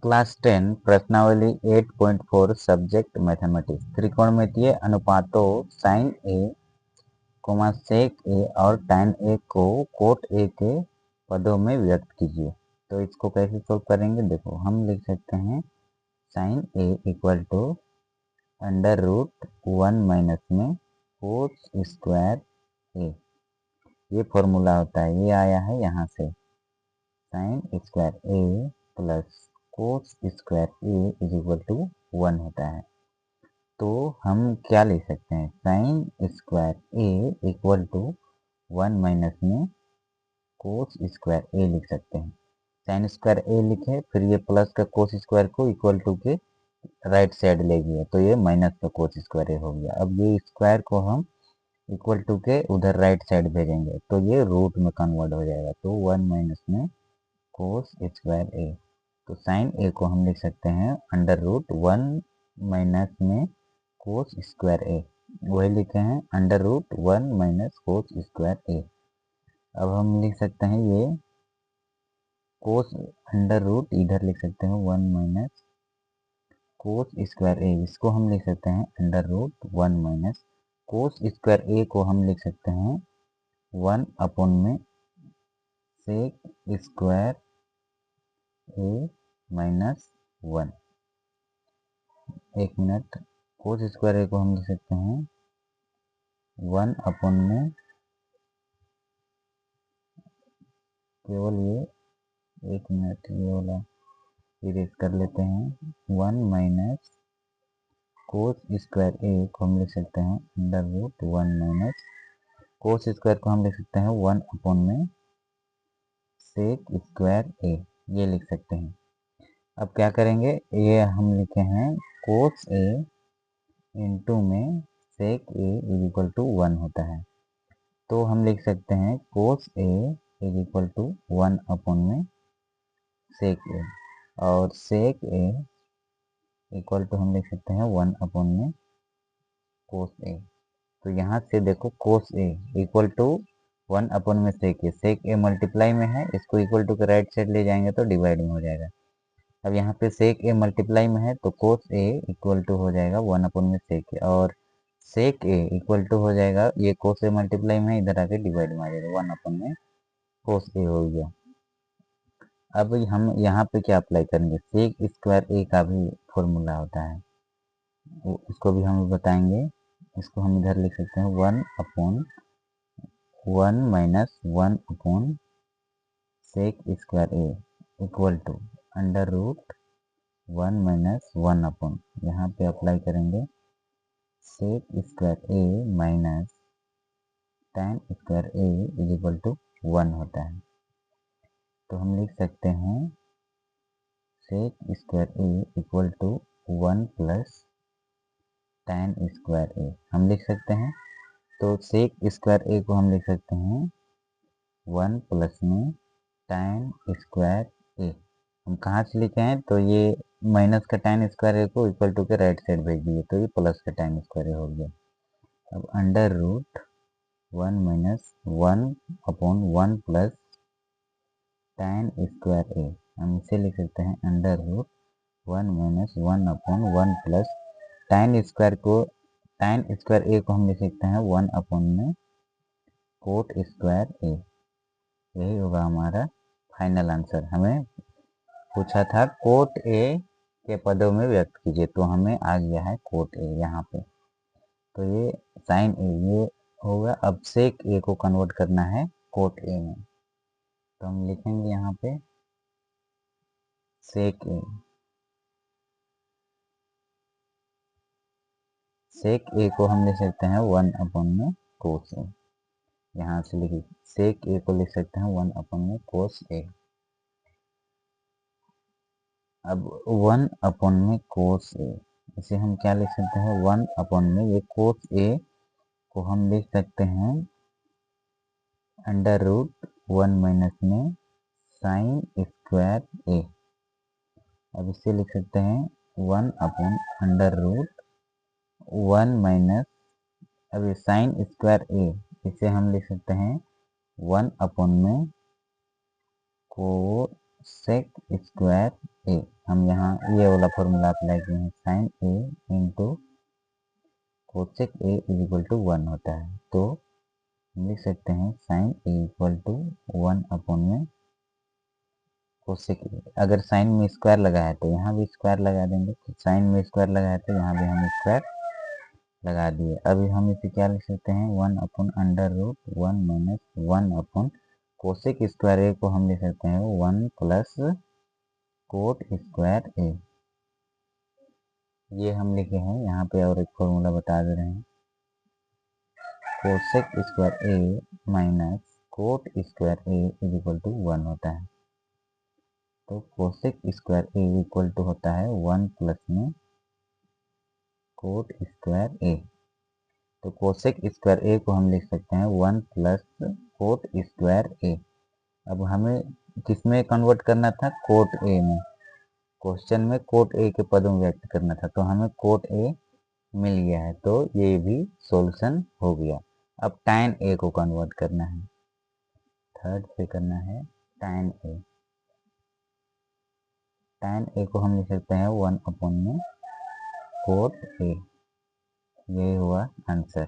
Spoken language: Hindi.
क्लास 10 प्रश्नावली 8.4 सब्जेक्ट मैथमेटिक्स त्रिकोणमितीय अनुपातों साइन ए सेक ए और tan ए को कोट ए के पदों में व्यक्त कीजिए। तो इसको कैसे सोल्व करेंगे, देखो हम लिख सकते हैं sine A equal to under root 1 minus में कोस स्क्वायर ए, ये फॉर्मूला होता है, ये आया है यहाँ से। Sine square A plus cos square A is equal to 1 होता है। तो हम क्या लिख सकते हैं, sine square A equal to 1 minus में कोस स्क्वायर ए लिख सकते हैं। साइन स्क्वायर ए लिखे, फिर ये प्लस का कोस स्क्वायर को इक्वल टू के राइट साइड ले गया, तो ये माइनस का कोस स्क्वायर ए हो गया। अब ये स्क्वायर को हम इक्वल टू के उधर राइट साइड भेजेंगे तो ये रूट में कन्वर्ट हो जाएगा, तो 1 माइनस में कोस स्क्वायर ए। तो साइन ए को हम लिख सकते हैं अंडर रूट 1 माइनस में कोस स्क्वायर ए, वही लिखे हैं under root 1 minus cos square A. अब हम लिख सकते हैं ये कोस अंडर रूट इधर लिख सकते हैं 1 माइनस कोस स्क्वायर ए, इसको हम लिख सकते हैं under root 1 minus cos square A को हम लिख सकते हैं 1 अपॉन में सेक स्क्वायर ए माइनस 1। एक मिनट, कोस स्क्वायर ए को हम लिख सकते हैं 1 अपॉन में केवल ये, एक मिनट ये वाला इरेज कर लेते हैं, 1 माइनस कोस स्क्वायर ए को हम लिख सकते हैं under root 1 minus cos square को हम लिख सकते हैं 1 अपॉन में सेक स्क्वायर ए, ये लिख सकते हैं। अब क्या करेंगे, ये हम लिखे हैं कोस ए इंटू में सेक ए इज इक्वल टू 1 होता है, तो हम लिख सकते हैं कोस ए इज इक्वल टू 1 अपॉन में सेक ए, और सेक ए इक्वल टू हम लिख सकते हैं 1 अपॉन में कोस ए। तो यहाँ से देखो कोस ए इक्वल टू 1 अपॉन में सेक ए मल्टीप्लाई में है, इसको इक्वल टू के राइट साइड ले जाएंगे तो डिवाइड में हो जाएगा। अब यहाँ पे सेक ए मल्टीप्लाई में है तो कोस ए इक्वल टू हो जाएगा 1 अपॉन में सेक ए, और सेक ए इक्वल टू हो जाएगा, ये कोस ए मल्टीप्लाई में है, इधर आके डिवाइड में आ जाएगा 1 अपॉन में कोस ए हो गया। अब हम यहाँ पे क्या अप्लाई करेंगे, सेक स्क्वायर ए का भी फॉर्मूला होता है, इसको भी हम बताएंगे। इसको हम इधर लिख सकते हैं 1 upon 1 minus 1 upon sec square A equal to under root 1 minus 1 upon, यहाँ पे अप्लाई करेंगे sec square A minus tan square A is equal to 1 होता है। तो हम लिख सकते हैं sec square A equal to 1 plus tan square A हम लिख सकते हैं। तो सेक स्क्वायर ए को हम लिख सकते हैं 1 प्लस में tan स्क्वायर ए, हम कहाँ से लिखे हैं, तो ये माइनस का tan स्क्वायर ए को इक्वल टू के राइट साइड भेज दिए, तो ये प्लस का tan स्क्वायर ए हो गया। अब under root 1 minus 1 upon 1 plus tan square A, हम इसे लिख सकते हैं under root 1 minus 1 upon 1 plus tan square A को हम लिख सकते हैं 1 अपॉन में कोट स्क्वायर ए। यही होगा हमारा फाइनल आंसर। हमें पूछा था कोट ए के पदों में व्यक्त कीजिए, तो हमें आ गया है कोट ए यहाँ पे। तो ये साइन ए ये होगा। अब सेक ए को कन्वर्ट करना है कोट ए में, तो हम लिखेंगे यहाँ पे सेक ए को हम लिख सकते हैं 1 अपॉन में कोस ए, यहाँ से लिखिए सेक ए को लिख सकते हैं 1 अपॉन में कोस ए। अब 1 अपॉन में कोस ए, इसे हम क्या लिख सकते हैं 1 अपॉन में ये कोस ए को हम लिख सकते हैं अंडर रूट 1 माइनस में साइन स्क्वायर ए। अब इसे लिख सकते हैं 1 अपॉन अंडर रूट 1 माइनस, अब ये साइन स्क्वायर ए इसे हम लिख सकते हैं 1 अपॉन में कोसेक स्क्वायर ए। हम यहाँ ये वाला फॉर्मूला अप्लाई किए हैं, sine A into cosec A is equal to 1 होता है। तो हम लिख सकते हैं sine A equal to 1 upon में कोसेक ए। अगर साइन में स्क्वायर लगा है तो यहाँ भी स्क्वायर लगा देंगे, तो साइन में स्क्वायर लगा है तो यहाँ भी हम स्क्वायर लगा दिए। अभी हम इसे क्या लिख सकते हैं, 1 upon under root 1 minus 1 upon cosec square A को हम लिख सकते हैं 1 प्लस कोट स्क्वायर ए। ये हम लिखे हैं यहाँ पे, और एक फॉर्मूला बता दे रहे हैं, cosec square A minus cot square A is equal to 1 होता है। तो cosec square A equal to होता है 1 प्लस में कोट स्क्वायर ए। तो कोसेक स्क्वायर ए को हम लिख सकते हैं 1 प्लस कोट स्क्वायर ए। अब हमें किसमें कन्वर्ट करना था, कोट ए में। क्वेश्चन में कोट ए के पदों में व्यक्त करना था, तो हमें कोट ए मिल गया है, तो ये भी सॉल्यूशन हो गया। अब tan ए को कन्वर्ट करना है, थर्ड पे करना है tan ए। tan ए को हम लिख सकते हैं 1 अपॉन में कोट ए। यही हुआ आंसर।